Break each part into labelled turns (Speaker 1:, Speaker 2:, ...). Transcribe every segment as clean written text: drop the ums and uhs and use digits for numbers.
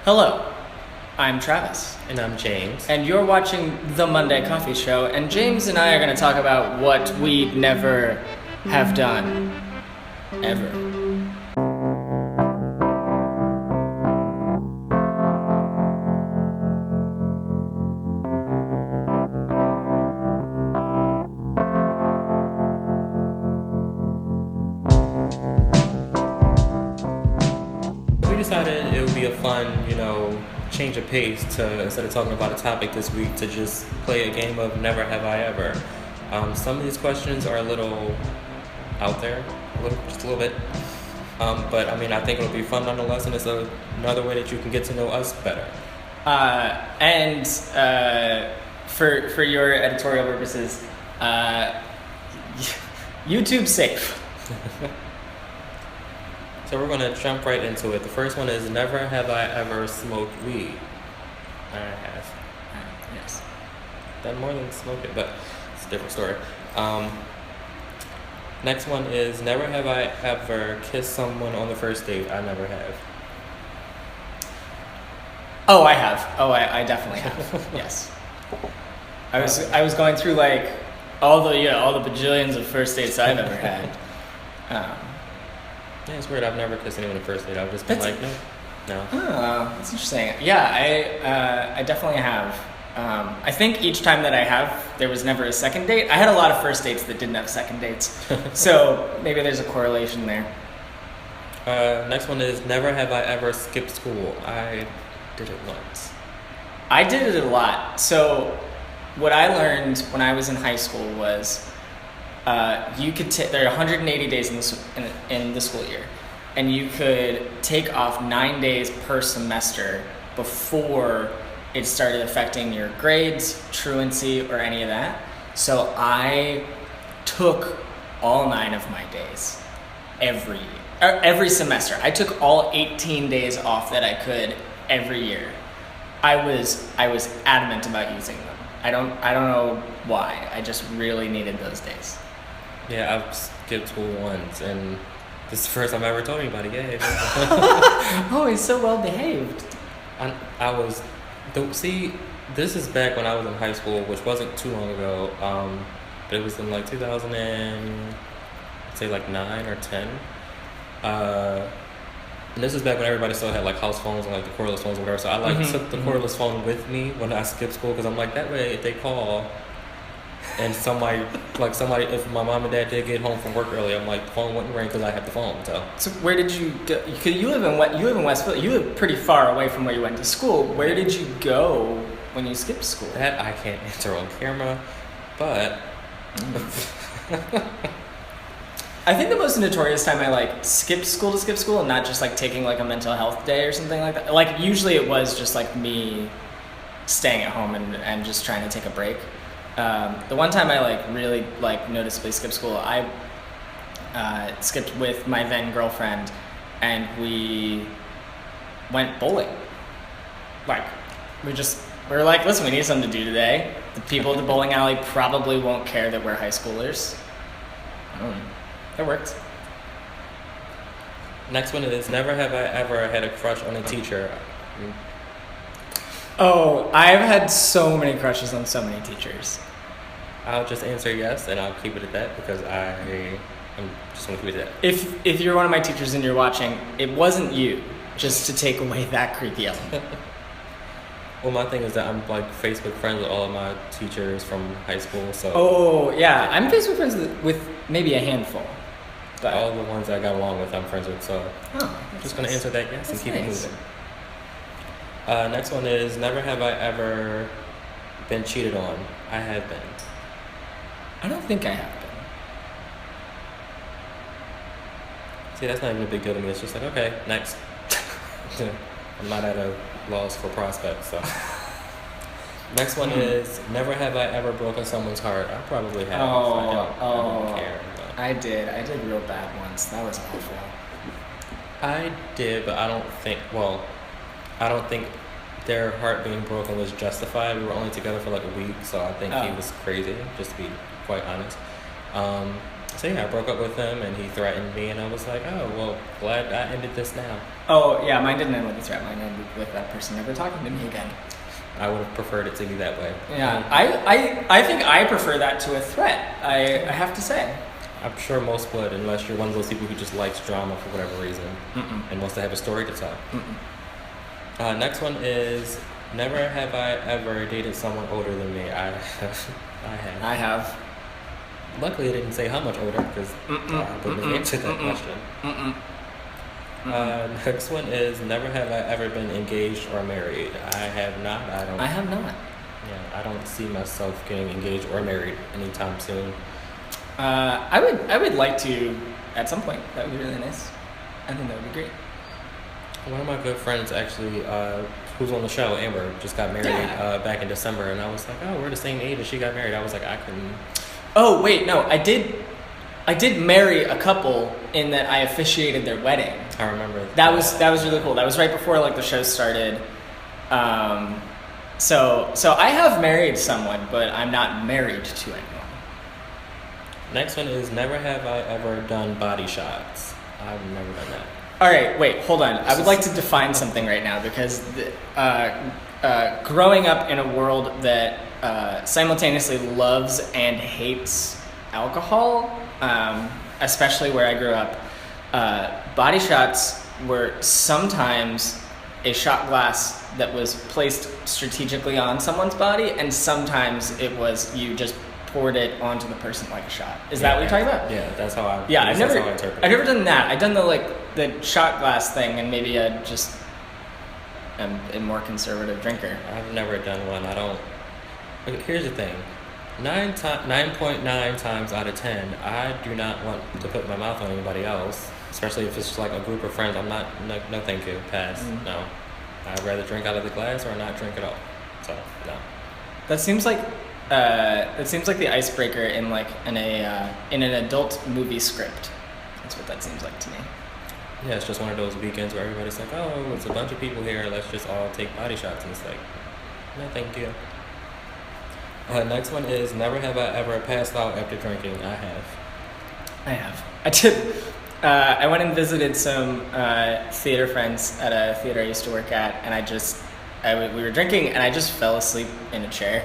Speaker 1: Hello, I'm Travis,
Speaker 2: And I'm James.
Speaker 1: and you're watching The Monday Coffee Show, and James and I are going to talk about what we'd never have done. Ever.
Speaker 2: We decided it would be a fun, change of pace to, instead of talking about a topic this week, to just play a game of Never Have I Ever. Some of these questions are a little out there, just a little bit. But I mean, I think it'll be fun nonetheless, and it's another way that you can get to know us better.
Speaker 1: For your editorial purposes, YouTube safe.
Speaker 2: So we're gonna jump right into it. The first one is, never have I ever smoked weed. I have.
Speaker 1: Yes.
Speaker 2: Done more than smoke it, but it's a different story. Next one is, never have I ever kissed someone on the first date. I never have.
Speaker 1: Oh, I have. Oh, I definitely have. Yes. I was going through like all the bajillions of first dates I've ever had.
Speaker 2: Yeah, it's weird. I've never kissed anyone on the first date. I've just been like, no.
Speaker 1: Oh, that's interesting. Yeah, I definitely have. I think each time that I have, there was never a second date. I had a lot of first dates that didn't have second dates, so maybe there's a correlation there.
Speaker 2: Next one is, never have I ever skipped school. I did it once.
Speaker 1: I did it a lot. So what I learned when I was in high school was you could there are 180 days in the school year, and you could take off 9 days per semester before it started affecting your grades, truancy, or any of that. So I took all 9 of my days every semester. I took all 18 days off that I could every year. I was adamant about using them. I don't know why. I just really needed those days.
Speaker 2: Yeah, I've skipped school once, and this is the first time I ever told anybody. Yay.
Speaker 1: Oh, he's so well behaved.
Speaker 2: See, this is back when I was in high school, which wasn't too long ago, but it was in like 2000 and, say like 9 or 10. And this is back when everybody still had like house phones and like the cordless phones or whatever, so I took the cordless phone with me when I skipped school, because I'm like, that way if they call and somebody, if my mom and dad did get home from work early, I'm like, the phone wouldn't ring because I have the phone. So
Speaker 1: where did you go? You live in Westville. You live pretty far away from where you went to school. Where did you go when you skipped school?
Speaker 2: That I can't answer on camera, but
Speaker 1: I think the most notorious time I skipped school to skip school, and not just like taking like a mental health day or something like that. Like usually it was just like me staying at home and just trying to take a break. The one time I really noticeably skipped school, I skipped with my then girlfriend, and we went bowling. We were like, listen, we need something to do today. The people at the bowling alley probably won't care that we're high schoolers. It worked.
Speaker 2: Next one is, never have I ever had a crush on a teacher.
Speaker 1: Oh, I've had so many crushes on so many teachers.
Speaker 2: I'll just answer yes, and I'll keep it at that, because I'm just going to keep it at that.
Speaker 1: If you're one of my teachers and you're watching, it wasn't you, just to take away that creepy element.
Speaker 2: Well, my thing is that I'm Facebook friends with all of my teachers from high school, so...
Speaker 1: Oh, yeah, I'm Facebook friends with maybe a handful. But
Speaker 2: all the ones that I got along with, I'm friends with, so... I'm just going to answer that yes and keep it moving. Next one is, never have I ever been cheated on. I have been.
Speaker 1: I don't think I have been.
Speaker 2: See, that's not even a big deal to me. It's just like, okay, next. I'm not at a loss for prospects, so. Next one is, never have I ever broken someone's heart. I probably have. I don't care. But.
Speaker 1: I did real bad once. That was awful.
Speaker 2: I did, but I don't think their heart being broken was justified. We were only together for like a week, so I think he was crazy, just to be quite honest. So yeah, I broke up with him, and he threatened me, and I was like, oh well, glad I ended this now.
Speaker 1: Oh yeah, mine didn't end with a threat. Mine ended with that person never talking to me again.
Speaker 2: I would have preferred it to be that way.
Speaker 1: Yeah, I think I prefer that to a threat. I have to say.
Speaker 2: I'm sure most would, unless you're one of those people who just likes drama for whatever reason and wants to have a story to tell. Next one is, never have I ever dated someone older than me. I have.
Speaker 1: I have.
Speaker 2: Luckily, it didn't say how much older, because I wouldn't have answered that question. Next one is, never have I ever been engaged or married. I have not.
Speaker 1: I have not.
Speaker 2: Yeah, I don't see myself getting engaged or married anytime soon.
Speaker 1: I would like to at some point. That would be really nice. I think that would be great.
Speaker 2: One of my good friends actually, who's on the show, Amber, just got married back in December, and I was like, oh, we're the same age, and she got married. I was like, I couldn't.
Speaker 1: Oh wait, no, I did marry a couple in that I officiated their wedding.
Speaker 2: I remember
Speaker 1: that was really cool. That was right before like the show started. So I have married someone, but I'm not married to anyone.
Speaker 2: Next one is, never have I ever done body shots. I've never done that.
Speaker 1: All right, wait, hold on. I would like to define something right now, because growing up in a world that simultaneously loves and hates alcohol, especially where I grew up, body shots were sometimes a shot glass that was placed strategically on someone's body, and sometimes it was you just poured it onto the person like a shot. Is that what you're talking about?
Speaker 2: Yeah, that's how I.
Speaker 1: Yeah, I've never done that. I've done the shot glass thing, and maybe I just am a more conservative drinker.
Speaker 2: I've never done one. I don't. Okay, here's the thing. 9.9 times out of 10, I do not want to put my mouth on anybody else, especially if it's just like a group of friends. I'm not. No, thank you. Pass. No. I'd rather drink out of the glass or not drink at all. So no.
Speaker 1: That seems like the icebreaker in in an adult movie script. That's what that seems like to me.
Speaker 2: Yeah, it's just one of those weekends where everybody's like, oh, it's a bunch of people here, let's just all take body shots, and it's like, no thank you. Next one is, never have I ever passed out after drinking. I have. I did. I went and visited some theater friends at a theater I used to work at, and we were drinking, and I just fell asleep in a chair.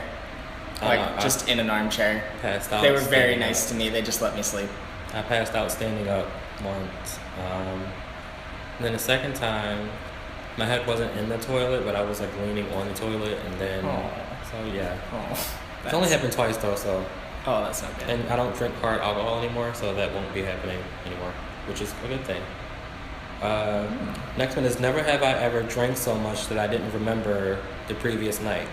Speaker 2: Just in an armchair. Passed out.
Speaker 1: They were very nice to me. They just let me sleep.
Speaker 2: I passed out standing up once. And then the second time, my head wasn't in the toilet, but I was like leaning on the toilet, and then so yeah. It's only happened twice though, so.
Speaker 1: Oh, that's not good.
Speaker 2: And I don't drink hard alcohol anymore, so that won't be happening anymore, which is a good thing. Next one is, never have I ever drank so much that I didn't remember the previous night.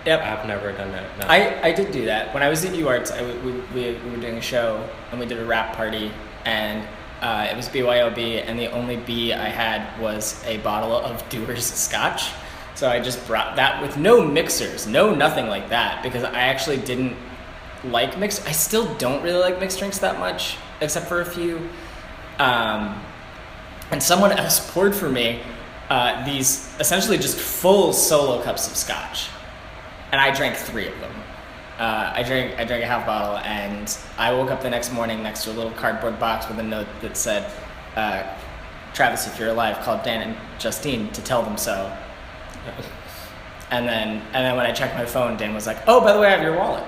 Speaker 1: Yep.
Speaker 2: I've never done that. No.
Speaker 1: I did do that. When I was at UArts, we were doing a show, and we did a rap party, and it was BYOB, and the only B I had was a bottle of Dewar's Scotch. So I just brought that with no mixers, nothing like that, because I actually didn't like mixed. I still don't really like mixed drinks that much, except for a few. And someone else poured for me these essentially just full solo cups of Scotch. And I drank 3 of them. I drank a half bottle, and I woke up the next morning next to a little cardboard box with a note that said, Travis, if you're alive, call Dan and Justine to tell them so. And then when I checked my phone, Dan was like, oh, by the way, I have your wallet.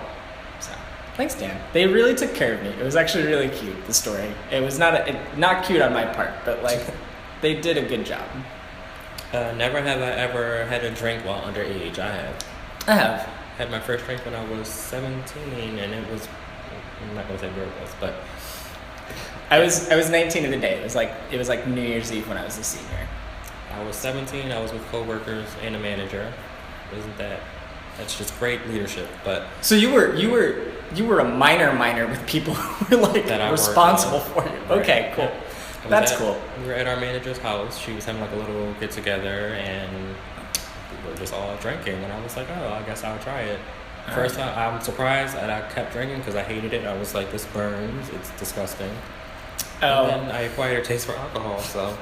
Speaker 1: So thanks, Dan. They really took care of me. It was actually really cute, the story. It was not cute on my part, but they did a good job.
Speaker 2: Never have I ever had a drink while underage. I have. Had my first drink when I was 17, and it was, I'm not gonna say where it was, but
Speaker 1: I was 19 of the day. It was like New Year's Eve when I was a senior.
Speaker 2: I was 17. I was with coworkers and a manager. That's just great leadership. But
Speaker 1: so you were a minor with people who were responsible for you. Right. Okay, cool. That's cool.
Speaker 2: We were at our manager's house. She was having like a little get together, and we were just all drinking. And I was like, oh, I guess I'll try it. First time, I'm surprised that I kept drinking because I hated it. I was like, this burns. It's disgusting. Oh. And then I acquired a taste for alcohol, so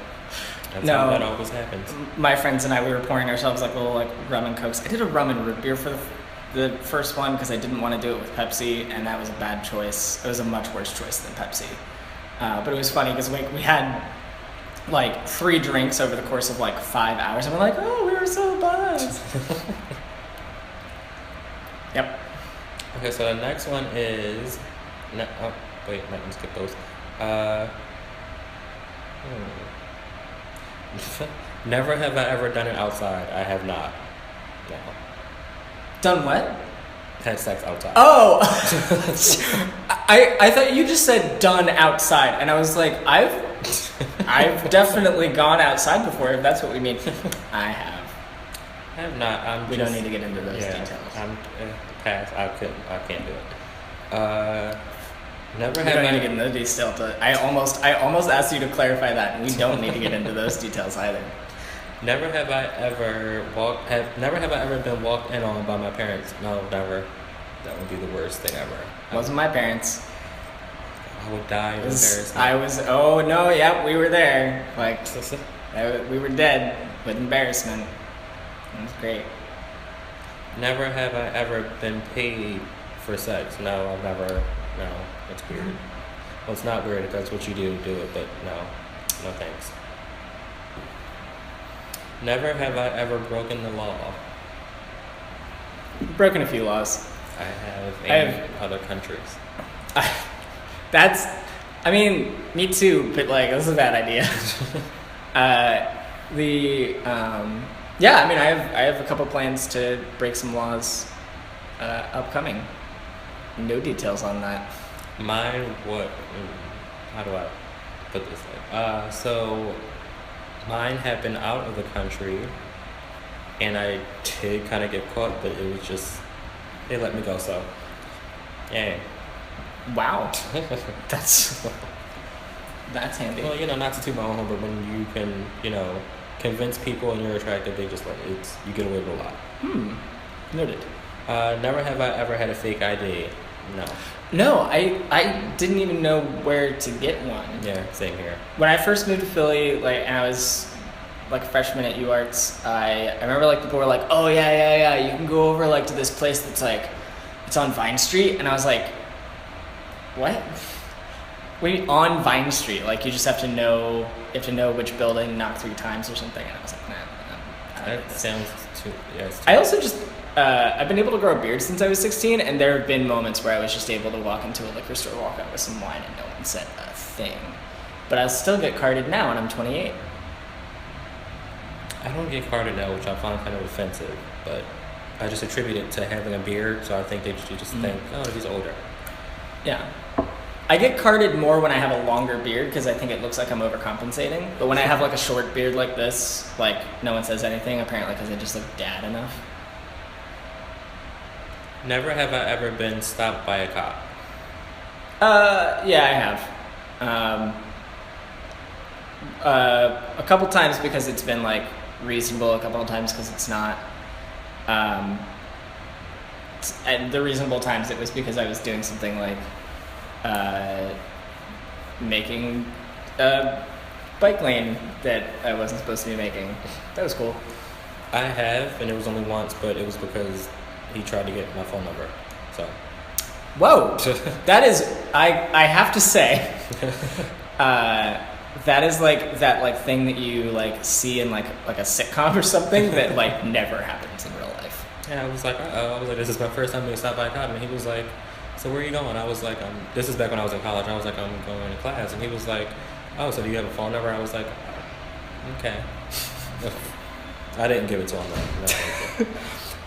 Speaker 2: that's how that always happens.
Speaker 1: My friends and I, we were pouring ourselves like little rum and cokes. I did a rum and root beer for the first one because I didn't want to do it with Pepsi, and that was a bad choice. It was a much worse choice than Pepsi. But it was funny because we had like 3 drinks over the course of like 5 hours, and we're like, oh, we were so buzzed. Yep.
Speaker 2: Okay, so the next one is. Oh, wait, let me skip those. Never have I ever done it outside. I have not. No.
Speaker 1: Done what?
Speaker 2: Had sex outside.
Speaker 1: Oh! I thought you just said done outside, and I was like, I've definitely gone outside before, if that's what we mean. I have.
Speaker 2: I have not.
Speaker 1: We don't need to get into those details.
Speaker 2: Pass. I can't do it. Never
Speaker 1: We
Speaker 2: have
Speaker 1: don't
Speaker 2: I
Speaker 1: need to get into the details. I almost asked you to clarify that, and we don't need to get into those details either.
Speaker 2: Never have I ever been walked in on by my parents. No, never. That would be the worst thing ever.
Speaker 1: Wasn't my parents.
Speaker 2: I would die of embarrassment.
Speaker 1: I was. Oh no! Yep, we were there. Like we were dead with embarrassment. It was great.
Speaker 2: Never have I ever been paid for sex. No, I've never. No, that's weird. Well, it's not weird if that's what you do it, but no thanks. Never have I ever broken the law.
Speaker 1: Broken a few laws.
Speaker 2: I have in other countries.
Speaker 1: I mean, me too, but like, this is a bad idea. Yeah, I mean, I have a couple plans to break some laws upcoming. No details on that.
Speaker 2: Mine, how do I put this like? So mine had been out of the country, and I did kind of get caught, but it was just, they let me go, so, yeah.
Speaker 1: Wow. That's handy.
Speaker 2: Well, not to toot my own horn, but when you can, convince people and you're attractive, they just you get away with a lot.
Speaker 1: Noted.
Speaker 2: Never have I ever had a fake ID. No.
Speaker 1: No, I didn't even know where to get one.
Speaker 2: Yeah, same here. When
Speaker 1: I first moved to Philly, and I was like a freshman at UArts, I remember people were like, oh yeah, you can go over to this place that's it's on Vine Street, and I was like, what? Wait, on Vine Street? You just have to know which building, knock 3 times or something, and I was like, nah.
Speaker 2: That sounds too. Yeah,
Speaker 1: I also just. I've been able to grow a beard since I was 16, and there have been moments where I was just able to walk into a liquor store, walk out with some wine, and no one said a thing. But I'll still get carded now, and I'm 28.
Speaker 2: I don't get carded now, which I find kind of offensive, but I just attribute it to having a beard, so I think they just think, oh, he's older.
Speaker 1: Yeah. I get carded more when I have a longer beard, because I think it looks like I'm overcompensating. But when I have a short beard like this, no one says anything, apparently because I just look dad enough.
Speaker 2: Never have I ever been stopped by a cop.
Speaker 1: Yeah, I have. A couple times because it's been reasonable, a couple of times because it's not. And the reasonable times it was because I was doing something making a bike lane that I wasn't supposed to be making. That was cool.
Speaker 2: I have, and it was only once, but it was because he tried to get my phone number. So.
Speaker 1: Whoa, that is, I have to say, that is that thing that you see in a sitcom or something that never happens in real life.
Speaker 2: Yeah, I was like, this is my first time being stopped by a cop, and he was like, so where are you going? I was like, this is back when I was in college. I was like, I'm going to class, and he was like, oh, so do you have a phone number? I was like, okay. I didn't give it to him though. No.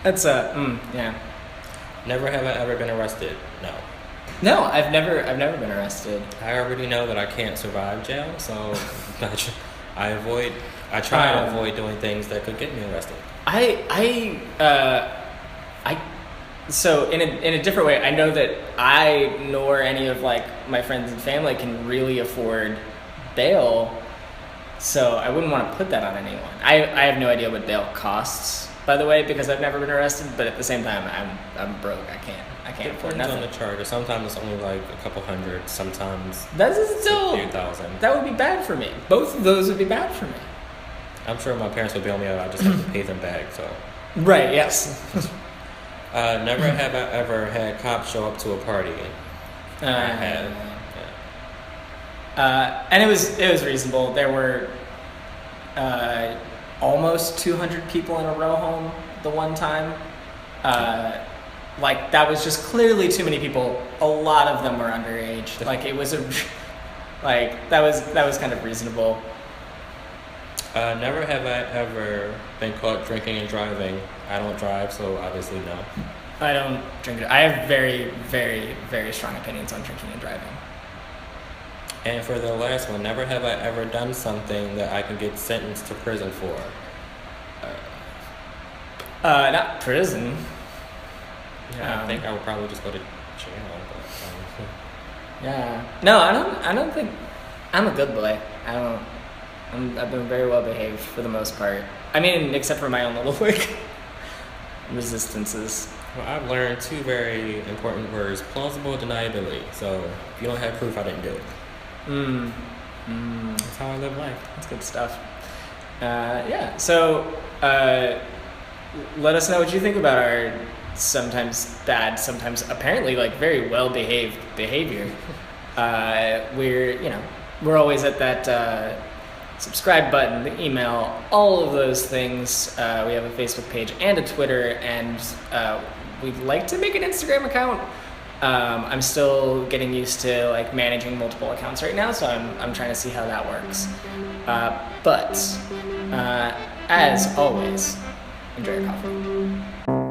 Speaker 1: That's yeah.
Speaker 2: Never have I ever been arrested. No.
Speaker 1: No, I've never been arrested.
Speaker 2: I already know that I can't survive jail, so I try to avoid doing things that could get me arrested. So in a different way, I know that I nor any of my friends and family can really afford bail, so I wouldn't want to put that on anyone. I have no idea what bail costs, by the way, because I've never been arrested. But at the same time, I'm broke. I can't afford nothing. On the charge. Sometimes it's only a couple hundred. Sometimes
Speaker 1: that's still
Speaker 2: a few thousand.
Speaker 1: That would be bad for me. Both of those would be bad for me.
Speaker 2: I'm sure my parents would bail me out. I just have to pay them back. So.
Speaker 1: Right. Yes.
Speaker 2: Never have I ever had cops show up to a party. I have.
Speaker 1: And it was reasonable. There were almost 200 people in a row home the one time. Like that was just clearly too many people. A lot of them were underage. Like it was that was kind of reasonable.
Speaker 2: Never have I ever been caught drinking and driving. I don't drive, so obviously no.
Speaker 1: I don't drink. I have very, very, very strong opinions on drinking and driving.
Speaker 2: And for the last one, never have I ever done something that I can get sentenced to prison for.
Speaker 1: Not prison.
Speaker 2: Yeah, I think I would probably just go to jail. But,
Speaker 1: Yeah. No, I don't think. I'm a good boy. I've been very well behaved for the most part. I mean, except for my own little resistances.
Speaker 2: Well, I've learned two very important words: plausible deniability. So if you don't have proof, I didn't do it. That's how I live life.
Speaker 1: That's good stuff. Yeah. So, let us know what you think about our sometimes bad, sometimes apparently like very well behaved behavior. We're always at that subscribe button, the email, all of those things. We have a Facebook page and a Twitter, and we'd like to make an Instagram account. I'm still getting used to like managing multiple accounts right now, so I'm trying to see how that works. But as always, enjoy your coffee.